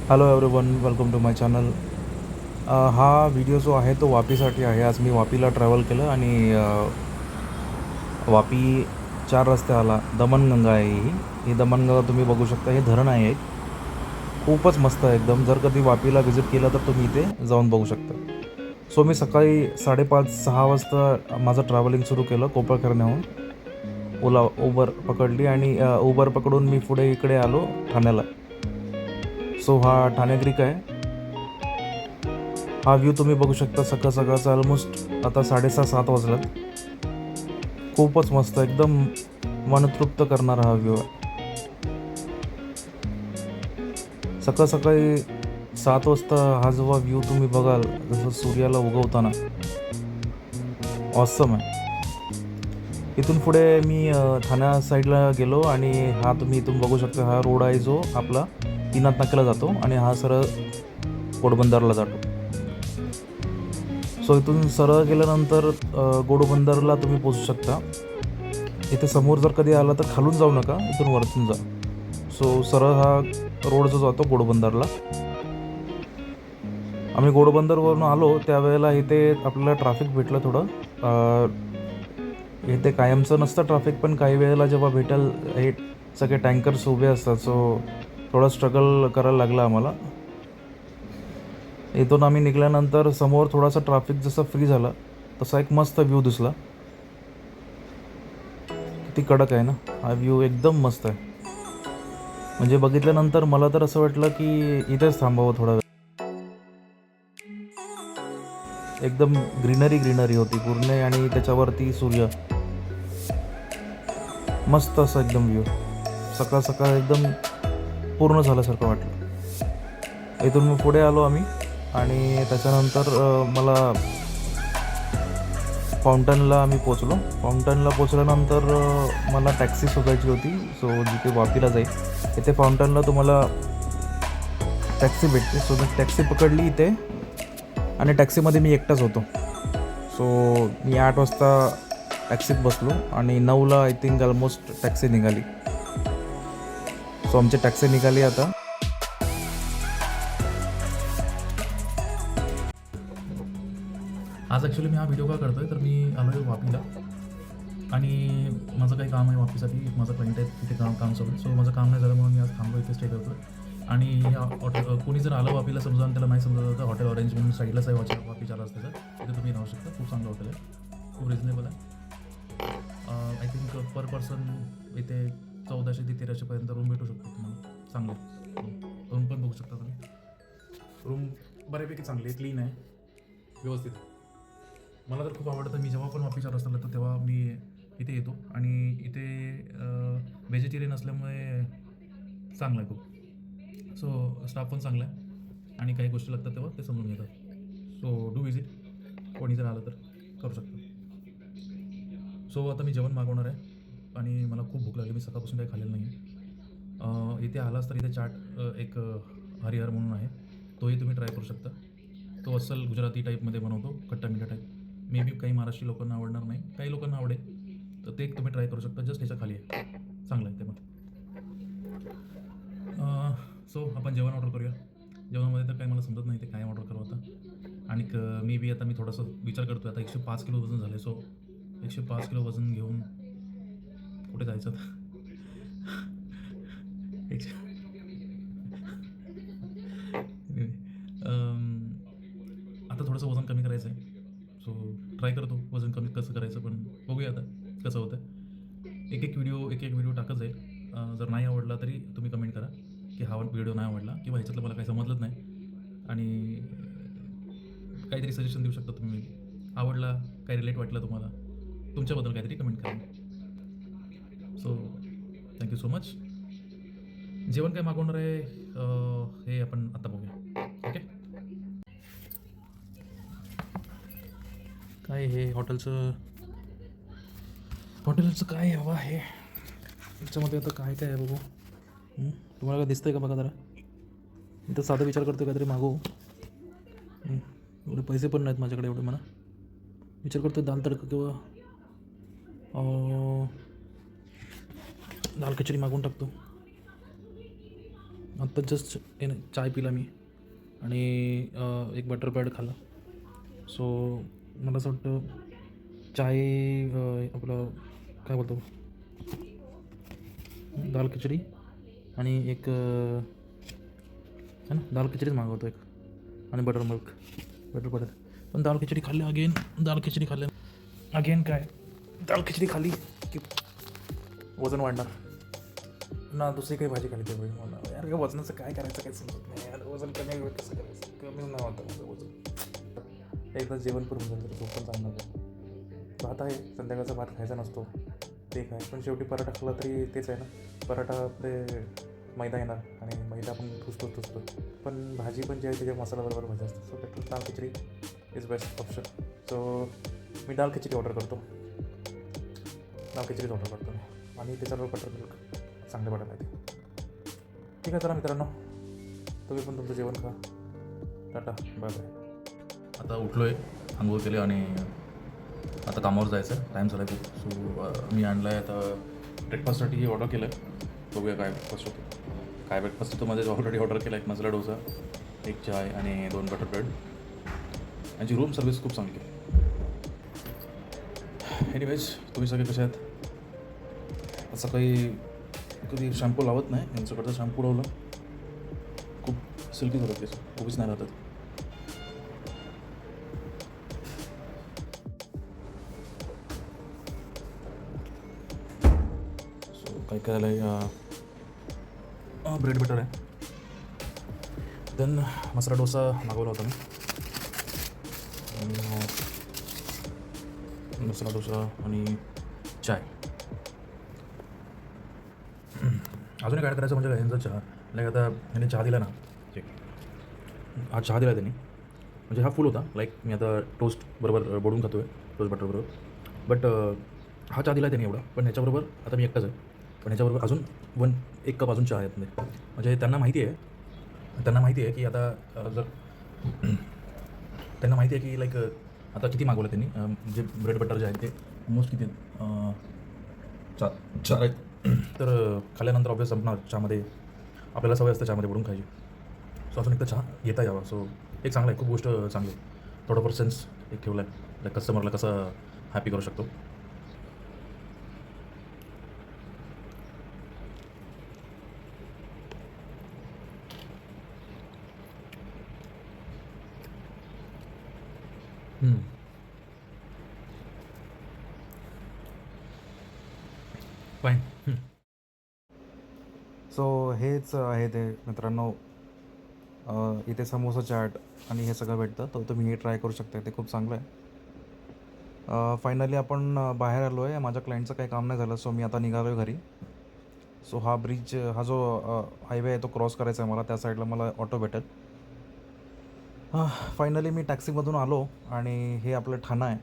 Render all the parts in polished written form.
Hello everyone, welcome to my channel. हा video जो आहे तो वापीसाठी आहे. आज मी वापीला ट्रॅव्हल केलं आणि वापी 4 रस्ते आला. दमणगंगा आहे ही दमणगंगा तुम्ही बघू शकता. हे धरण आहे एक, खूपच मस्त आहे एकदम. जर कधी वापीला व्हिजिट केलं तर तुम्ही इथे जाऊन बघू शकता. सो मी सकाळी 5:30-6 वाजता माझं ट्रॅव्हलिंग सुरू केलं कोपरखरणेहून. उबर पकडली आणि उबर पकडून मी पुढे इकडे आलो ठाण्याला. सो हा ठाणे क्रीक आहे. हा व्ह्यू तुम्ही बघू शकता. सकाळचा ऑलमोस्ट आता 6:30-7 वाजल्यात. खूपच मस्त, एकदम मनतृप्त करणारा हा व्ह्यू आहे. सकाळी 7 वाजता हा जेव्हा व्ह्यू तुम्ही बघाल, जसं सूर्याला उगवताना, ऑसम आहे. इथून पुढे मी ठाण्या साईडला गेलो आणि हा तुम्ही इथून बघू शकता. हा रोड आहे जो आपला तीनाथ नाक्याला जातो आणि हा सरळ घोडबंदरला जातो. सो इथून सरळ गेल्यानंतर घोडबंदरला तुम्ही पोचू शकता. इथे समोर जर कधी आला तर खालून जाऊ नका, इथून वरतून जा. सो सरळ हा रोड जो जातो घोडबंदरला. आम्ही घोडबंदरवरून आलो त्यावेळेला इथे आपल्याला ट्रॅफिक भेटलं थोडं. इथे कायमचं नसतं ट्रॅफिक, पण काही वेळेला जेव्हा भेटेल, हे सगळे टँकर्स उभे असतात. सो थोडं स्ट्रगल करायला लागलं आम्हाला. इथून आम्ही निघाल्यानंतर समोर थोडासा ट्रॅफिक जसं फ्री झाला तसा एक मस्त व्ह्यू दिसला. किती कडक आहे ना हा व्ह्यू, एकदम मस्त आहे. म्हणजे बघितल्यानंतर मला तर असं वाटलं की इथेच थांबावं थोडा वेळ. एकदम ग्रीनरी होती पूर्ण आणि त्याच्यावरती सूर्य. मस्त असं एकदम व्ह्यू. सकाळ एकदम पूर्ण झाल्यासारखं वाटलं. इथून मग पुढे आलो आम्ही आणि त्याच्यानंतर मला फाउंटनला आम्ही पोचलो. फाउंटनला पोचल्यानंतर मला टॅक्सी शोधायची होती, सो जिथे वापीला जाईल. इथे फाउंटनला तुम्हाला टॅक्सी भेटते. सो मी टॅक्सी पकडली इथे आणि टॅक्सीमध्ये मी एकटाच होतो. सो मी 8 वाजता टॅक्सीत बसलो आणि 9ला आय थिंक ऑलमोस्ट टॅक्सी निघाली. सो आमची टॅक्सी निघाली आता. आज ॲक्च्युली मी हा व्हिडिओ का करतो आहे, तर मी आलो आहे वापीला आणि माझं काही काम आहे वापीसाठी. माझं क्लायंट आहे तिथे काम चालू आहे. सो माझं काम नाही झालं म्हणून मी आज थांबलो, इथे स्टे करतो आहे. आणि या कोणी जर आलं वापीला, समजा त्याला नाही समजत तर हॉटेल ऑरेंज म्हणून साईडलाच आहे वापी 4 रस्त्याचं. तिथे तुम्ही राहू शकता. खूप चांगलं हॉटेल आहे, खूप रिजनेबल आहे. आय थिंक पर पर्सन इथे 1400 ते 1300पर्यंत रूम भेटू शकतो तुम्हाला. चांगले रूम पण बघू शकता तुम्ही. रूम बऱ्यापैकी चांगली आहे, क्लीन आहे, व्यवस्थित आहे. मला तर खूप आवडतं. मी जेव्हा पण वापीच्या रस्त्याला येतो तेव्हा मी इथे येतो आणि इथे व्हेजिटेरियन असल्यामुळे चांगलं आहे खूप. सो स्टाफ पण चांगला आहे आणि काही गोष्टी लागतात तेव्हा ते समजून घेतात. सो डू विजिट, कोणी जर आलं तर करू शकतो. सो आता मी जेवण मागवणार आहे आणि मला खूप भूक लागली. मी सकाळपासून काही खाल्लेलं नाही. इथे आलास तर इथे चाट एक हरिहर म्हणून आहे, तोही तुम्ही ट्राय करू शकता. तो अस्सल गुजराती टाईपमध्ये बनवतो, खट्टा मिठा टाईप. मे बी काही महाराष्ट्रीय लोकांना आवडणार नाही, काही लोकांना आवडेल, तर ते एक तुम्ही ट्राय करू शकता. जस्ट ह्याच्या खाली आहे, चांगलं आहे ते पण. सो आपण जेवण ऑर्डर करूया. जेवणामध्ये तर काही मला समजत नाही ते काय ऑर्डर करू आता. आणि मे बी आता मी थोडासा विचार करतो आहे. आता 105 किलो वजन झालं आहे. सो 105 किलो वजन घेऊन कुठे जायचं आता. आता थोडंसं वजन कमी करायचं आहे. सो ट्राय करतो वजन कमी कसं करायचं, पण बघूया आता कसं होतं. एक एक व्हिडिओ टाकत जाईल. जर नाही आवडला तरी तुम्ही कमेंट करा की हा व्हिडिओ नाही आवडला किंवा ह्याच्यातलं मला काही समजलंच नाही, आणि काहीतरी सजेशन देऊ शकता तुम्ही. आवडला, काय रिलेट वाटलं तुम्हाला, तुमच्याबद्दल काहीतरी कमेंट करा. So thank you so much. जेवण काय मागवणार आहे हे आपण आता बघूया. ओके. काय हे हॉटेलचं काय हवं आहे याच्यामध्ये आता, काय काय आहे बघू. तुम्हाला काय दिसतंय का बघा जरा. मी तर साधा विचार करतो काहीतरी मागवू. एवढे पैसे पण नाहीत माझ्याकडे एवढे. मला विचार करतो दाल तडका किंवा दाल खिचडी मागवून टाकतो. आत्ता जस्ट चाय पिला मी आणि एक बटर ब्रेड खाल्ला. सो मला असं वाटतं चाय आपलं काय बोलतो दाल खिचडी आणि एक है ना दाल खिचडीच मागवतो एक आणि बटर बटर पण दाल खिचडी खाल्ली अगेन काय दाल खिचडी खाल्ली की वजन वाढणार ना. दुसरी काही भाजी खाली ते मला यार का वजनाचं काय करायचं काही समजत नाही यार. वजन कमी कसं करायचं, कमी नाही होतं माझं वजन. एकदा जेवण करून झालं तर झोप पण चांगलं होतं. भात आहे, संध्याकाळचा भात खायचा नसतो ते काय, पण शेवटी पराठा खाल्ला तरी तेच आहे ना. पराठा आपले मैदा येणार आणि मैदा आपण ठुसतो पण भाजी पण जी आहे त्याच्या मसाल्याबरोबर भाजी असते. So better dal khichdi is best option. So me dal khichdi order करतो आणि त्याच्याबरोबर बटर मिल्क चांगले वाटत आहे. ठीक आहे चला मित्रांनो, तुम्ही पण तुमचं जेवण खा. Tata bye bye. आता उठलो आहे, आंघोळ केले आणि आता कामावर जायचं आहे. टाईम झाला आहे खूप. सो मी आणलं आहे आता ब्रेकफास्टसाठी ऑर्डर केलं आहे. बघूया काय ब्रेकफास्ट होतं. काय ब्रेकफास्ट तर माझे ऑलरेडी ऑर्डर केला. एक मसाला डोसा, एक चाय आणि 2 बटर ब्रेड. यांची रूम सर्विस खूप चांगली आहे. एनिवेज तुम्ही सगळे कसे आहेत? असं काही कधी शॅम्पू लावत नाही. यांच्याकडचं शॅम्पू लावलं खूप सिल्की होतात केस, उभीच नाही राहतात. सो काय करायला आहे, ब्रेड बटर आहे. देन मसाला डोसा मागवला होता मी. मसाला डोसा आणि चाय. अजून एक ॲड करायचं म्हणजे यांचा चहा. लाईक आता यांनी चहा दिला ना, हा चहा दिला त्यांनी, म्हणजे हा फुल होता. लाईक मी आता टोस्ट बरोबर बोडून खातो आहे, टोस्ट बटर बरोबर. बट हा चहा दिला त्यांनी एवढा, पण ह्याच्याबरोबर आता मी एकटाच आहे, पण ह्याच्याबरोबर अजून 1 कप अजून चहा आहेत. म्हणजे त्यांना माहिती आहे की आता जर त्यांना माहिती आहे की लाईक आता किती मागवलं त्यांनी. जे ब्रेड बटर जे आहे ते ऑलमोस्ट किती 4 आहेत. तर खाल्ल्यानंतर ऑब्वियस संपणार चहामध्ये. आपल्याला सवय असतं चहामध्ये बुडून खायची. सो अजून एकदा चहा घेता यावा. सो एक चांगला आहे, खूप गोष्ट चांगली आहे. थोडंफार सेन्स एक ठेवला आहे, लाईक कस्टमरला कसं हॅपी करू शकतो. फाईन. सो हेच आहे ते मित्रांनो. इथे समोसा चाट आणि हे सगळं भेटतं, तर तुम्ही हे ट्राय करू शकता. ते खूप चांगलं आहे. फायनली आपण बाहेर आलो आहे. माझ्या क्लायंटचं काही काम नाही झालं, सो मी आता निघालो आहे घरी. सो हा ब्रिज, हा जो हायवे आहे तो क्रॉस करायचा आहे मला. त्या साईडला मला ऑटो भेटेल. फायनली मी टॅक्सीमधून आलो आणि हे आपलं ठाणा आहे.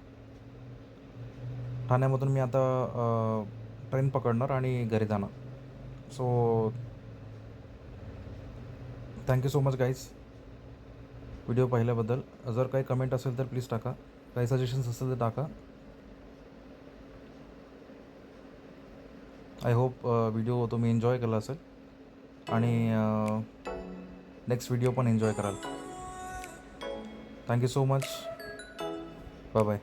ठाण्यामधून मी आता ट्रेन पकडणार आणि घरी जाणार. So thank you so much guys video पाहिल्याबद्दल. जर काही कमेंट असेल तर प्लीज टाका, काही सजेशन्स असेल तर टाका. आय होप व्हिडिओ तुम्ही एन्जॉय केला असेल आणि नेक्स्ट व्हिडिओ पण एन्जॉय कराल. Thank you so much. Bye bye.